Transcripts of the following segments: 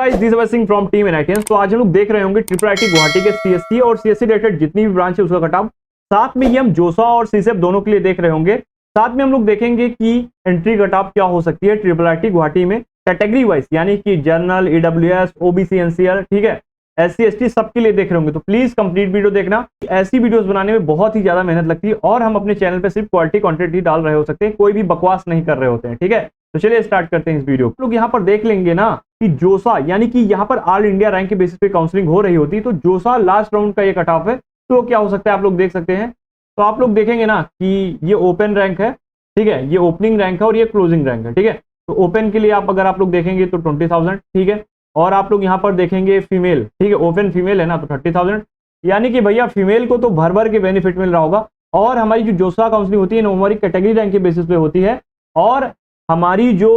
Guys, this is Singh from team NITN. तो आज हम लोग देख रहे होंगे ट्रिपल आईटी गुवाहाटी के सीएससी और सीएससी रिलेटेड जितनी भी ब्रांच है उसका कट ऑफ। साथ में ये हम जोसा और सीसेप दोनों के लिए देख रहे होंगे। साथ में हम लोग देखेंगे कि एंट्री कट ऑफ क्या हो सकती है ट्रिपल आईटी गुवाहाटी में कैटेगरी वाइज, यानी कि जनरल, ईडब्ल्यूएस, ओबीसी, एनसीआर, ठीक है, एससी एसटी सबके लिए देख रहे होंगे। तो प्लीज कंप्लीट वीडियो देखना। ऐसी वीडियोस बनाने में बहुत ही ज्यादा मेहनत लगती है और हम अपने चैनल पे सिर्फ क्वालिटी कंटेंट ही डाल रहे हो सकते हैं, कोई भी बकवास नहीं कर रहे होते हैं, ठीक है। तो चलिए स्टार्ट करते हैं इस वीडियो को। लोग यहाँ पर देख लेंगे ना कि जोसा यानी कि यहाँ पर ऑल इंडिया रैंक के बेसिस पे काउंसलिंग हो रही होती है। तो जोसा लास्ट राउंड का ये कट ऑफ है, तो क्या हो सकता है आप लोग देख सकते हैं। तो आप लोग देखेंगे ना कि ये ओपन रैंक है, ठीक है, ये ओपनिंग रैंक है और ये क्लोजिंग रैंक है, ठीक है। तो ओपन के लिए अगर आप लोग देखेंगे तो 20,000, ठीक है। और आप लोग यहाँ पर देखेंगे फीमेल, ठीक है, ओपन फीमेल है ना, तो 30,000, यानी कि भैया फीमेल को तो भर भर के बेनिफिट मिल रहा होगा। और हमारी जो जोसा काउंसलिंग होती है ना, हमारी कैटेगरी रैंक के बेसिस पे होती है और हमारी जो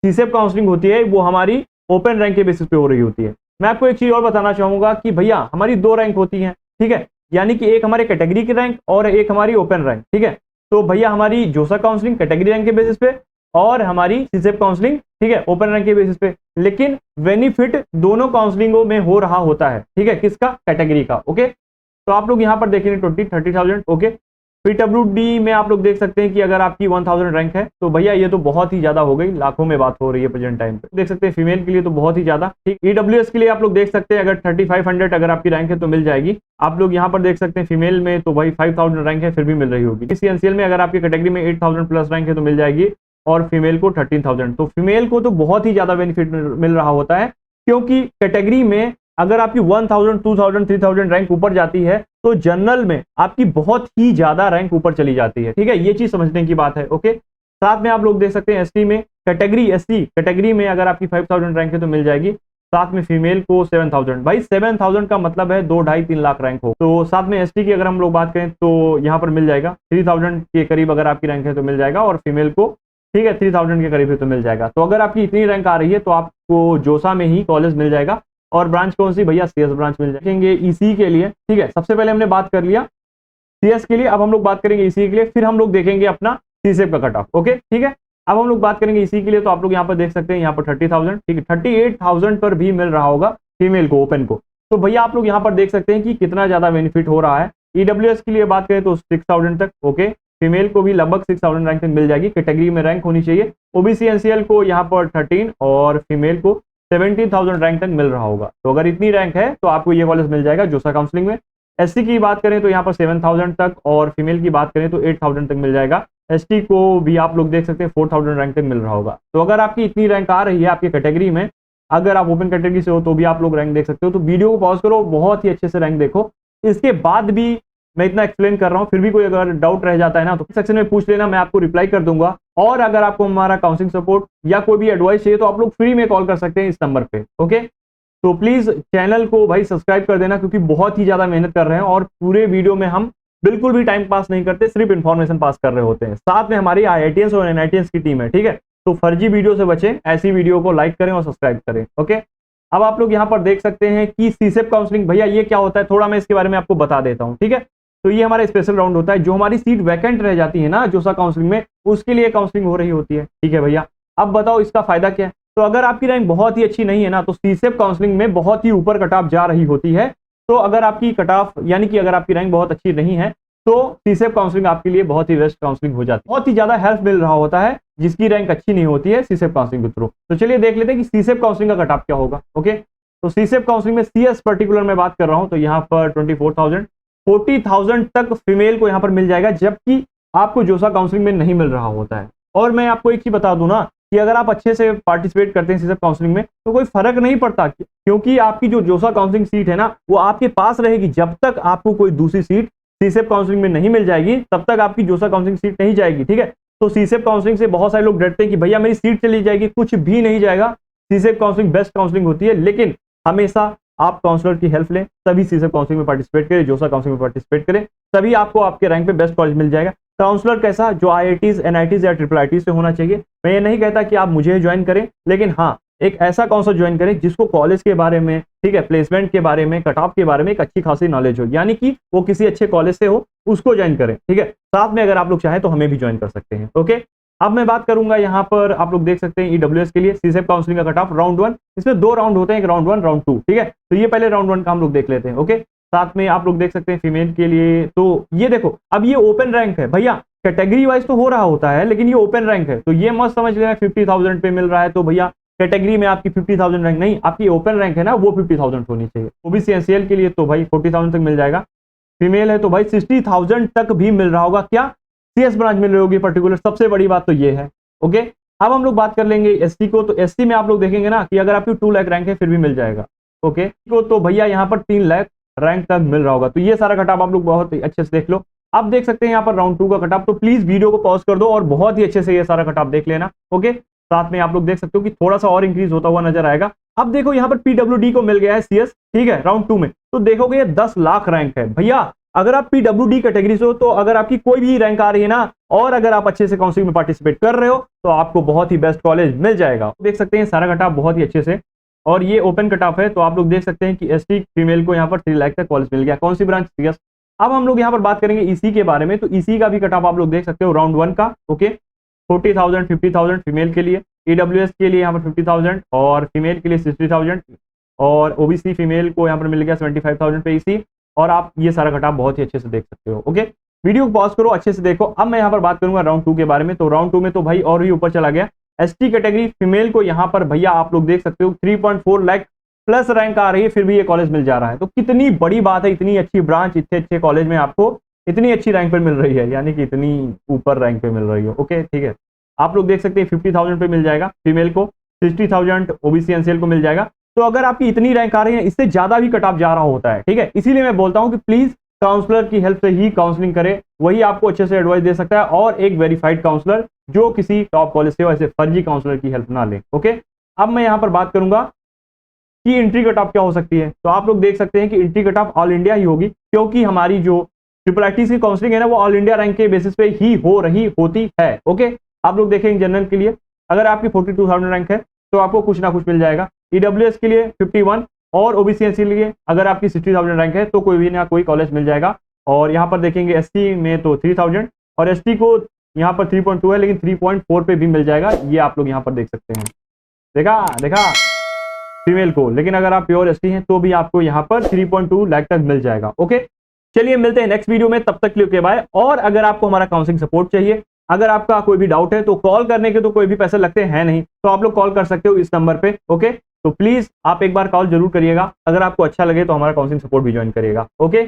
सीसेप काउंसलिंग होती है वो हमारी ओपन रैंक के बेसिस पे हो रही होती है। मैं आपको एक चीज और बताना चाहूंगा कि भैया हमारी दो रैंक होती हैं, ठीक है, यानी कि एक हमारे कैटेगरी की रैंक और एक हमारी ओपन रैंक, ठीक है। तो भैया हमारी जोसा काउंसलिंग कैटेगरी रैंक के बेसिस पे और हमारी सीसेप काउंसलिंग, ठीक है, ओपन रैंक के बेसिस पे, लेकिन बेनिफिट दोनों काउंसलिंगों में हो रहा होता है, ठीक है, किसका, कैटेगरी का, ओके। तो आप लोग यहाँ पर देखेंगे 30,000, ओके। पीडब्ल्यूडी में आप लोग देख सकते हैं कि अगर आपकी 1000 रैंक है तो भैया ये तो बहुत ही ज्यादा हो गई, लाखों में बात हो रही है प्रेजेंट टाइम पे। देख सकते हैं फीमेल के लिए तो बहुत ही ज्यादा, ठीक। ईडब्ल्यूएस के लिए आप लोग देख सकते हैं अगर 3500 अगर आपकी रैंक है तो मिल जाएगी। आप लोग यहाँ पर देख सकते हैं फीमेल में तो भाई 5000 रैंक है फिर भी मिल रही होगी। सीएनसीएल में अगर आपकी कैटेगरी में 8000 प्लस रैंक है तो मिल जाएगी और फीमेल को 13,000। तो फीमेल को तो बहुत ही ज्यादा बेनिफिट मिल रहा होता है, क्योंकि कैटेगरी में अगर आपकी 1000, 2000, 3000 रैंक ऊपर जाती है तो जनरल में आपकी बहुत ही ज्यादा रैंक ऊपर चली जाती है, ठीक है। ये चीज समझने की बात है, ओके। साथ में आप लोग देख सकते हैं एसटी में कैटेगरी, एससी कैटेगरी में अगर आपकी 5000 रैंक है तो मिल जाएगी। साथ में फीमेल को 7000, भाई 7000 का मतलब है 2-2.5-3 लाख रैंक हो। तो साथ में एसटी की अगर हम लोग बात करें तो यहाँ पर मिल जाएगा 3000 के करीब अगर आपकी रैंक है तो मिल जाएगा और फीमेल को, ठीक है, 3000 के करीब है तो मिल जाएगा। तो अगर आपकी इतनी रैंक आ रही है तो आपको जोसा में ही कॉलेज मिल जाएगा। और ब्रांच कौन सी भैया, सीएस ब्रांच मिल जाएंगे ईसी के लिए, ठीक है। सबसे पहले हमने बात कर लिया सीएस के लिए, अब हम लोग बात करेंगे ईसी के लिए, फिर हम लोग देखेंगे अपना सीसेप का कट ऑफ, ओके, ठीक है। अब हम लोग बात करेंगे ईसी के लिए, तो आप लोग यहाँ पर देख सकते हैं यहाँ पर 30,000, ठीक है, 38,000 पर भी मिल रहा होगा फीमेल को, ओपन को। तो भैया आप लोग यहाँ पर देख सकते हैं कि कितना ज्यादा बेनिफिट हो रहा है। ईडब्ल्यूएस के लिए बात करें तो 6000 तक, ओके, फीमेल को भी लगभग 6000 रैंक तक मिल जाएगी, कैटेगरी में रैंक होनी चाहिए। ओबीसी एनसीएल को यहाँ पर 13 और फीमेल को 17,000 रैंक तक मिल रहा होगा। तो अगर इतनी रैंक है तो आपको ये कॉलेज मिल जाएगा जोसा काउंसलिंग में। एससी की बात करें तो यहाँ पर 7000 तक और फीमेल की बात करें तो 8000 तक मिल जाएगा। एसटी को भी आप लोग देख सकते हैं 4000 रैंक तक मिल रहा होगा। तो अगर आपकी इतनी रैंक आ रही है आपकी कैटेगरी में, अगर आप ओपन कैटेगरी से हो तो भी आप लोग रैंक देख सकते हो। तो वीडियो को पॉज करो, बहुत ही अच्छे से रैंक देखो। इसके बाद भी मैं इतना एक्सप्लेन कर रहा हूं, फिर भी कोई अगर डाउट रह जाता है ना तो सेक्शन में पूछ लेना, मैं आपको रिप्लाई कर दूंगा। और अगर आपको हमारा काउंसलिंग सपोर्ट या कोई भी एडवाइस चाहिए तो आप लोग फ्री में कॉल कर सकते हैं इस नंबर पे, ओके। तो प्लीज चैनल को भाई सब्सक्राइब कर देना, क्योंकि बहुत ही ज्यादा मेहनत कर रहे हैं और पूरे वीडियो में हम बिल्कुल भी टाइम पास नहीं करते, सिर्फ इन्फॉर्मेशन पास कर रहे होते हैं। साथ में हमारी आईआईटीएस और एनआईटीएस की टीम है, ठीक है। तो फर्जी वीडियो से बचें, ऐसी वीडियो को लाइक करें और सब्सक्राइब करें, ओके। अब आप लोग यहाँ पर देख सकते हैं कि सीसेप काउंसलिंग, भैया ये क्या होता है थोड़ा मैं इसके बारे में आपको बता देता हूँ, ठीक है। तो ये हमारा स्पेशल राउंड होता है, जो हमारी सीट वैकेंट रह जाती है ना जोसा काउंसलिंग में, उसके लिए काउंसलिंग हो रही होती है, ठीक है भैया। अब बताओ इसका फायदा क्या है। तो अगर आपकी रैंक बहुत ही अच्छी नहीं है ना तो सीसेप काउंसलिंग में बहुत ही ऊपर कट ऑफ जा रही होती है। तो अगर आपकी कट ऑफ यानी कि अगर आपकी रैंक बहुत अच्छी नहीं है तो सीसेप काउंसलिंग आपके लिए बहुत ही बेस्ट काउंसलिंग हो जाती है, बहुत ही ज्यादा हेल्प मिल रहा होता है जिसकी रैंक अच्छी नहीं होती है सीसेप काउंसलिंग के थ्रू। तो चलिए देख लेते हैं कि सीसेप काउंसलिंग का कट ऑफ क्या होगा, ओके। तो सीसेप काउंसलिंग में सीएस पर्टिकुलर में बात कर रहा हूं तो यहाँ पर 24,000, 40,000 तक फीमेल को यहाँ पर मिल जाएगा, जबकि आपको जोसा काउंसलिंग में नहीं मिल रहा होता है। और मैं आपको एक चीज बता दूं ना कि अगर आप अच्छे से पार्टिसिपेट करते हैं सीसेप काउंसलिंग में तो कोई फर्क नहीं पड़ता, क्योंकि आपकी जो जोसा काउंसलिंग सीट है ना वो आपके पास रहेगी। जब तक आपको कोई दूसरी सीट सीसेप काउंसलिंग में नहीं मिल जाएगी तब तक आपकी जोसा काउंसलिंग सीट नहीं जाएगी, ठीक है। तो सीसेप काउंसलिंग से बहुत सारे लोग डरते हैं कि भैया मेरी सीट चली जाएगी, कुछ भी नहीं जाएगा। सीसेप काउंसलिंग बेस्ट काउंसलिंग होती है, लेकिन हमेशा आप काउंसलर की हेल्प लें, तभी सीसेप काउंसलिंग में पार्टिसिपेट करें, जोसा काउंसलिंग में पार्टिसिपेट करें, तभी आपको आपके रैंक पे बेस्ट कॉलेज मिल जाएगा। काउंसलर कैसा, जो आईआईटीज, एनआईटीज या ट्रिपल आईटी से होना चाहिए। मैं ये नहीं कहता कि आप मुझे ज्वाइन करें, लेकिन हाँ एक ऐसा काउंसलर ज्वाइन करें जिसको कॉलेज के बारे में, ठीक है, प्लेसमेंट के बारे में, कट ऑफ के बारे में एक अच्छी खासी नॉलेज हो, यानी कि वो किसी अच्छे कॉलेज से हो, उसको ज्वाइन करें, ठीक है। साथ में अगर आप लोग चाहें तो हमें भी ज्वाइन कर सकते हैं, ओके। अब मैं बात करूंगा यहाँ पर आप लोग देख सकते हैं ईडब्ल्यूएस के लिए सीसेप काउंसलिंग का कट ऑफ राउंड 1, इसमें 2 राउंड होते हैं, एक राउंड 1 राउंड 2, ठीक है। तो ये पहले राउंड 1 का हम लोग देख लेते हैं, ओके। साथ में आप लोग देख सकते हैं फीमेल के लिए, तो ये देखो अब ये ओपन रैंक है भैया, कैटेगरी वाइज तो हो रहा होता है लेकिन ये ओपन रैंक है, तो ये मत समझ लेना 50,000 पे मिल रहा है तो भैया कैटेगरी में आपकी 50,000 रैंक नहीं, आपकी ओपन रैंक है ना वो 50,000 होनी चाहिए। ओबीसी एनसीएल के लिए तो भाई 40,000 तक मिल जाएगा, फीमेल है तो भाई 60,000 तक भी मिल रहा होगा, क्या सीएस ब्रांच मिल रही होगी पर्टिकुलर, सबसे बड़ी बात तो ये है, ओके। अब हम लोग बात कर लेंगे एसटी को, तो एसटी में आप लोग देखेंगे ना कि अगर आपकी 2 लाख रैंक है फिर भी मिल जाएगा, ओके। तो भैया यहाँ पर 3 लाख रैंक तक मिल रहा होगा, तो ये सारा कटऑफ आप लोग बहुत अच्छे से देख लो। अब देख सकते हैं यहाँ पर राउंड 2 का कटऑफ, तो प्लीज वीडियो को पॉज कर दो और बहुत ही अच्छे से ये सारा कटऑफ देख लेना, ओके। साथ में आप लोग देख सकते हो कि थोड़ा सा और इंक्रीज होता हुआ नजर आएगा। अब देखो यहाँ पर पीडब्ल्यूडी को मिल गया है सीएस, ठीक है, राउंड 2 में, तो देखोगे ये 10 लाख रैंक है भैया। अगर आप पीडब्ल्यूडी कैटेगरी से हो तो अगर आपकी कोई भी रैंक आ रही है ना और अगर आप अच्छे से काउंसलिंग में पार्टिसिपेट कर रहे हो तो आपको बहुत ही बेस्ट कॉलेज मिल जाएगा। देख सकते हैं सारा कटऑफ बहुत ही अच्छे से, और ये ओपन कटऑफ है, तो आप लोग देख सकते हैं कि एसटी फीमेल को यहाँ पर 3 लाख तक कॉलेज मिल गया। कौन सी ब्रांच? सीएस। अब हम लोग यहाँ पर बात करेंगे ईसी के बारे में, तो ईसी का भी कटऑफ आप लोग देख सकते हो राउंड 1 का, ओके। 40,000 50,000 फीमेल के लिए, ईडब्ल्यूएस के लिए यहाँ पर 50,000 और फीमेल के लिए 60,000 और ओबीसी फीमेल को यहाँ पर मिल गया 75,000 पे ईसी, और आप ये सारा कटऑफ बहुत ही अच्छे से देख सकते हो, ओके। वीडियो को पॉज करो, अच्छे से देखो। अब मैं यहाँ पर बात करूंगा राउंड 2 के बारे में, तो राउंड 2 में तो भाई और भी ऊपर चला गया। एसटी कैटेगरी फीमेल को यहाँ पर भैया आप लोग देख सकते हो 3.4 लाख प्लस रैंक आ रही है, फिर भी ये कॉलेज मिल जा रहा है, तो कितनी बड़ी बात है, इतनी अच्छी ब्रांच इतने अच्छे कॉलेज में आपको इतनी अच्छी रैंक पे मिल रही है, यानी कि इतनी ऊपर रैंक पे मिल रही है, ओके, ठीक है। आप लोग देख सकते हैं 50,000 पे मिल जाएगा फीमेल को, 60,000 ओबीसी एनसीएल को मिल जाएगा। तो अगर आपकी इतनी रैंक आ रही है, इससे ज्यादा भी कट ऑफ जा रहा होता है, ठीक है। इसीलिए मैं बोलता हूं कि प्लीज काउंसलर की हेल्प से ही काउंसलिंग करें, वही आपको अच्छे से एडवाइस दे सकता है, और एक वेरीफाइड काउंसलर जो किसी टॉप कॉलेज से हो, ऐसे फर्जी काउंसलर की हेल्प ना ले, ओके। अब मैं यहां पर बात करूंगा कि एंट्री कट ऑफ क्या हो सकती है, तो आप लोग देख सकते हैं कि entry cut off all India ही होगी, क्योंकि हमारी जो ट्रिपल आईटी की काउंसलिंग है ना वो ऑल इंडिया रैंक के बेसिस पे ही हो रही होती है, ओके। आप लोग देखेंगे जनरल के लिए अगर आपकी 42,000 रैंक है तो आपको कुछ ना कुछ मिल जाएगा, ईडब्ल्यूएस के लिए 51 और ओबीसी एनसी के लिए अगर आपकी 60,000 रैंक है तो कोई भी ना कोई कॉलेज मिल जाएगा। और यहाँ पर देखेंगे एसटी में तो 3,000 और एसटी को यहाँ पर 3.2 है लेकिन 3.4 पे भी मिल जाएगा, ये आप लोग यहाँ पर देख सकते हैं। देखा फीमेल को, लेकिन अगर आप प्योर एसटी हैं तो भी आपको यहाँ पर 3.2 लाख तक मिल जाएगा, ओके। चलिए मिलते हैं नेक्स्ट वीडियो में, तब तक के लिए बाय। और अगर आपको हमारा काउंसलिंग सपोर्ट चाहिए, अगर आपका कोई भी डाउट है तो कॉल करने के तो कोई भी पैसे लगते हैं नहीं, तो आप लोग कॉल कर सकते हो इस नंबर पे, ओके। तो प्लीज आप एक बार कॉल जरूर करिएगा, अगर आपको अच्छा लगे तो हमारा काउंसलिंग सपोर्ट भी ज्वाइन करिएगा, ओके।